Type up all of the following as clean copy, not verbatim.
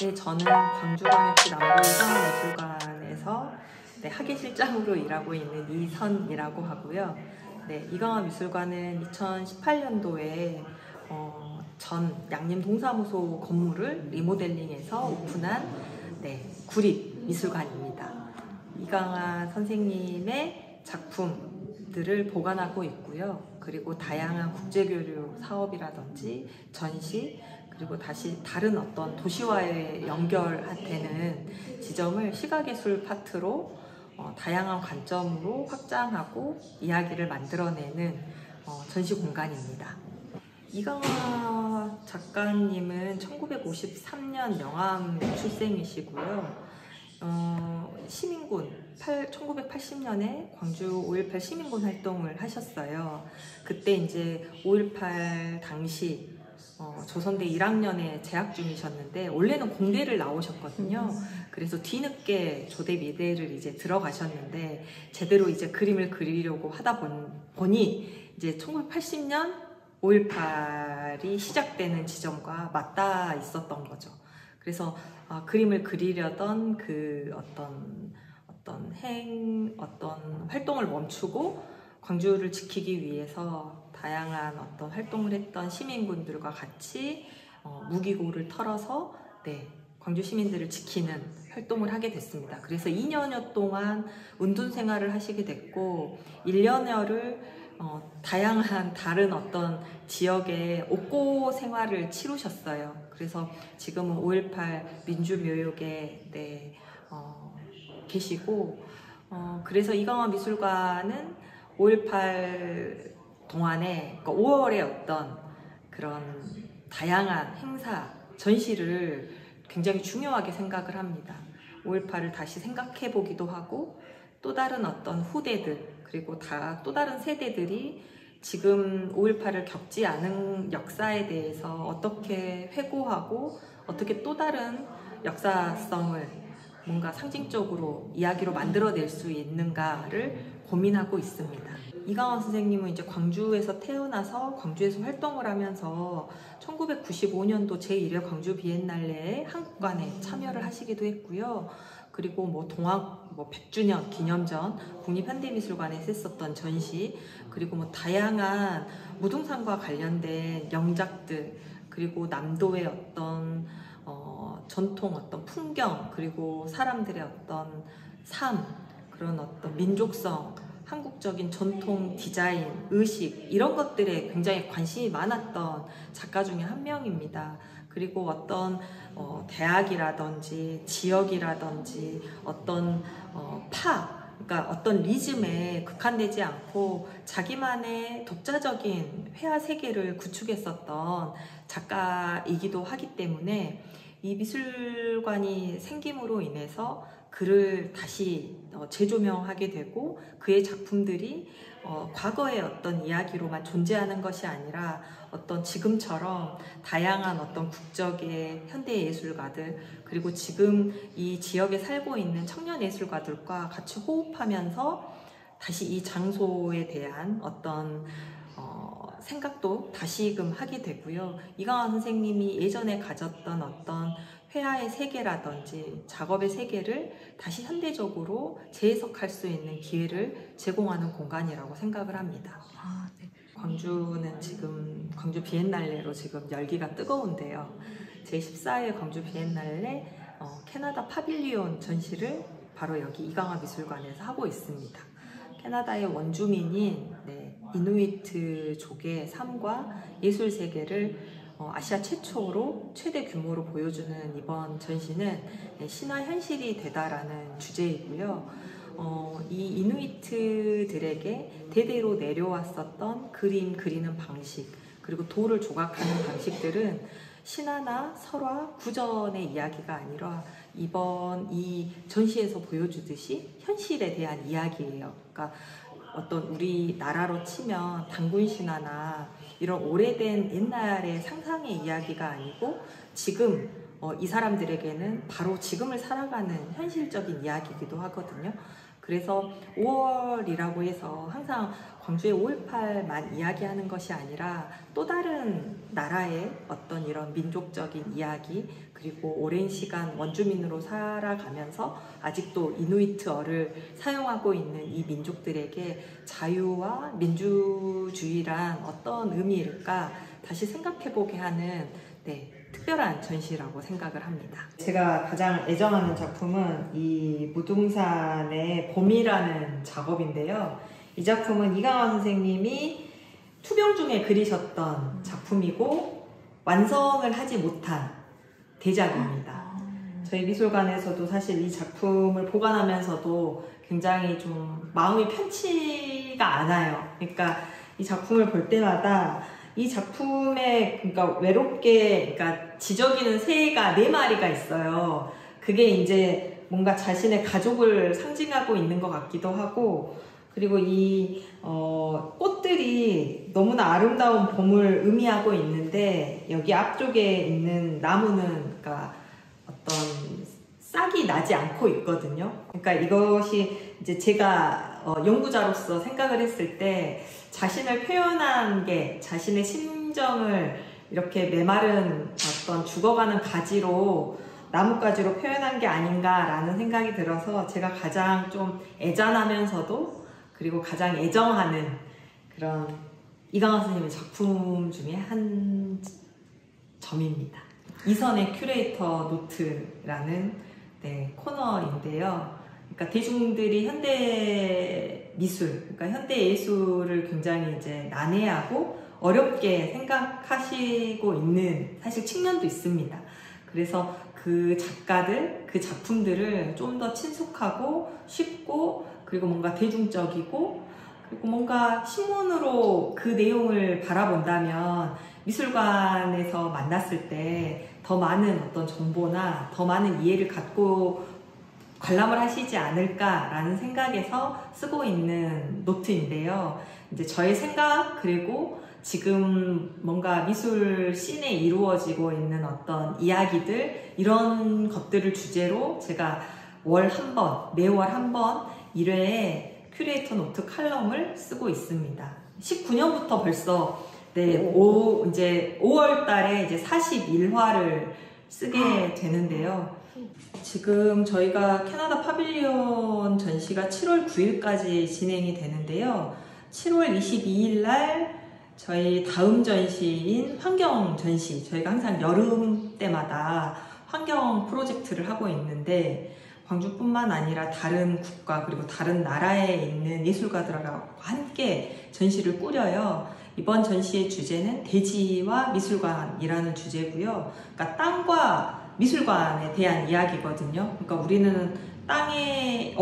네, 저는 광주광역시 남부이강화미술관에서 학예실장으로 일하고 있는 이선이라고 하고요. 네, 이강화미술관은 2018년도에 전 양림동사무소 건물을 리모델링해서 오픈한 구립미술관입니다. 이강화 선생님의 작품들을 보관하고 있고요. 그리고 다양한 국제교류 사업이라든지 전시, 그리고 다시 다른 어떤 도시와의 연결되는 지점을 시각예술 파트로 다양한 관점으로 확장하고 이야기를 만들어내는 전시 공간입니다. 이강화 작가님은 1953년 영암 출생이시고요. 시민군, 1980년에 광주 5.18 시민군 활동을 하셨어요. 그때 이제 5.18 당시 조선대 1학년에 재학 중이셨는데 원래는 공대를 나오셨거든요. 그래서 뒤늦게 조대 미대를 이제 들어가셨는데 제대로 이제 그림을 그리려고 하다 보니 이제 1980년 5.18이 시작되는 지점과 맞닿아 있었던 거죠. 그래서 그림을 그리려던 그 어떤 활동을 멈추고 광주를 지키기 위해서 다양한 어떤 활동을 했던 시민군들과 같이 무기고를 털어서 광주 시민들을 지키는 활동을 하게 됐습니다. 그래서 2년여 동안 운동 생활을 하시게 됐고 1년여를 다양한 다른 어떤 지역의 옥고 생활을 치르셨어요. 그래서 지금은 5.18 민주묘역에 계시고 그래서 이강화 미술관은 5.18 동안에 그러니까 5월에 어떤 그런 다양한 행사, 전시를 굉장히 중요하게 생각을 합니다. 5.18을 다시 생각해 보기도 하고 또 다른 어떤 후대들 그리고 또 다른 세대들이 지금 5.18을 겪지 않은 역사에 대해서 어떻게 회고하고 어떻게 또 다른 역사성을 뭔가 상징적으로 이야기로 만들어낼 수 있는가를 고민하고 있습니다. 이강화 선생님은 이제 광주에서 태어나서 광주에서 활동을 하면서 1995년도 제1회 광주 비엔날레에 한국관에 참여를 하시기도 했고요. 그리고 동학 100주년 기념전 국립현대미술관에서 했었던 전시, 그리고 다양한 무등산과 관련된 영작들, 그리고 남도의 어떤 전통 어떤 풍경, 그리고 사람들의 어떤 삶, 그런 어떤 민족성, 한국적인 전통 디자인, 의식 이런 것들에 굉장히 관심이 많았던 작가 중에 한 명입니다. 그리고 어떤 대학이라든지 지역이라든지 어떤 그러니까 어떤 리즘에 국한되지 않고 자기만의 독자적인 회화 세계를 구축했었던 작가이기도 하기 때문에 이 미술관이 생김으로 인해서 그를 다시 재조명하게 되고 그의 작품들이 과거의 어떤 이야기로만 존재하는 것이 아니라 어떤 지금처럼 다양한 어떤 국적의 현대 예술가들 그리고 지금 이 지역에 살고 있는 청년 예술가들과 같이 호흡하면서 다시 이 장소에 대한 어떤 생각도 다시금 하게 되고요. 이강화 선생님이 예전에 가졌던 어떤 회화의 세계라든지 작업의 세계를 다시 현대적으로 재해석할 수 있는 기회를 제공하는 공간이라고 생각을 합니다. 네. 광주는 지금 광주 비엔날레로 지금 열기가 뜨거운데요. 제14회 광주 비엔날레 캐나다 파빌리온 전시를 바로 여기 이강화 미술관에서 하고 있습니다. 캐나다의 원주민인 이누이트족의 삶과 예술 세계를 아시아 최초로 최대 규모로 보여주는 이번 전시는 신화 현실이 되다라는 주제이고요. 이 이누이트들에게 대대로 내려왔었던 그림 그리는 방식 그리고 돌을 조각하는 방식들은 신화나 설화, 구전의 이야기가 아니라 이번 이 전시에서 보여주듯이 현실에 대한 이야기예요. 그러니까 어떤 우리나라로 치면 단군 신화나 이런 오래된 옛날의 상상의 이야기가 아니고 지금 이 사람들에게는 바로 지금을 살아가는 현실적인 이야기이기도 하거든요. 그래서 5월이라고 해서 항상 광주의 5.18만 이야기하는 것이 아니라 또 다른 나라의 어떤 이런 민족적인 이야기, 그리고 오랜 시간 원주민으로 살아가면서 아직도 이누이트어를 사용하고 있는 이 민족들에게 자유와 민주주의란 어떤 의미일까 다시 생각해보게 하는 특별한 전시라고 생각을 합니다. 제가 가장 애정하는 작품은 이 무등산의 봄이라는 작업인데요. 이 작품은 이강화 선생님이 투병 중에 그리셨던 작품이고 완성을 하지 못한 대작입니다. 저희 미술관에서도 사실 이 작품을 보관하면서도 굉장히 좀 마음이 편치가 않아요. 그러니까 이 작품을 볼 때마다 이 작품에 그러니까 외롭게 그러니까 지저귀는 새가 4마리가 있어요. 그게 이제 뭔가 자신의 가족을 상징하고 있는 것 같기도 하고, 그리고 이 꽃들이 너무나 아름다운 봄을 의미하고 있는데 여기 앞쪽에 있는 나무는 그러니까 어떤 싹이 나지 않고 있거든요. 그러니까 이것이 이제 제가 연구자로서 생각을 했을 때 자신을 표현한 게 자신의 심정을 이렇게 메마른 어떤 죽어가는 가지로 나뭇가지로 표현한 게 아닌가라는 생각이 들어서 제가 가장 좀 애잔하면서도 그리고 가장 애정하는 그런 이강화 선생님의 작품 중에 한 점입니다. 이선의 큐레이터 노트라는 코너인데요. 그러니까 대중들이 현대 미술, 그러니까 현대 예술을 굉장히 이제 난해하고 어렵게 생각하시고 있는 사실 측면도 있습니다. 그래서 그 작가들, 그 작품들을 좀 더 친숙하고 쉽고 그리고 뭔가 대중적이고 그리고 뭔가 신문으로 그 내용을 바라본다면 미술관에서 만났을 때 더 많은 어떤 정보나 더 많은 이해를 갖고 관람을 하시지 않을까라는 생각에서 쓰고 있는 노트인데요. 이제 저의 생각 그리고 지금 뭔가 미술 씬에 이루어지고 있는 어떤 이야기들 이런 것들을 주제로 제가 매월 한 번 1회에 큐레이터 노트 칼럼을 쓰고 있습니다. 19년부터 벌써 이제 5월 달에 이제 41화를 쓰게 되는데요. 지금 저희가 캐나다 파빌리온 전시가 7월 9일까지 진행이 되는데요. 7월 22일 날 저희 다음 전시인 환경 전시, 저희가 항상 여름 때마다 환경 프로젝트를 하고 있는데 광주뿐만 아니라 다른 국가 그리고 다른 나라에 있는 예술가들하고 함께 전시를 꾸려요. 이번 전시의 주제는 대지와 미술관이라는 주제고요. 그러니까 땅과 미술관에 대한 이야기거든요. 그러니까 우리는 땅에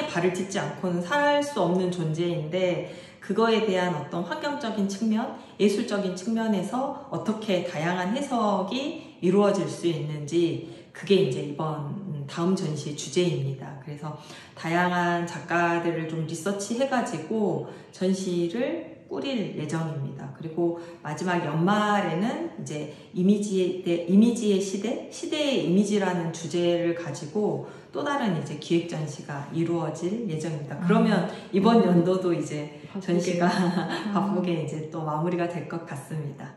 발을 딛지 않고는 살 수 없는 존재인데 그거에 대한 어떤 환경적인 측면, 예술적인 측면에서 어떻게 다양한 해석이 이루어질 수 있는지 그게 이제 이번 다음 전시의 주제입니다. 그래서 다양한 작가들을 좀 리서치해가지고 전시를 꾸릴 예정입니다. 그리고 마지막 연말에는 이제 이미지의 시대의 이미지라는 주제를 가지고 또 다른 이제 기획 전시가 이루어질 예정입니다. 그러면 이번 연도도 이제 전시가 바쁘게 이제 또 마무리가 될 것 같습니다.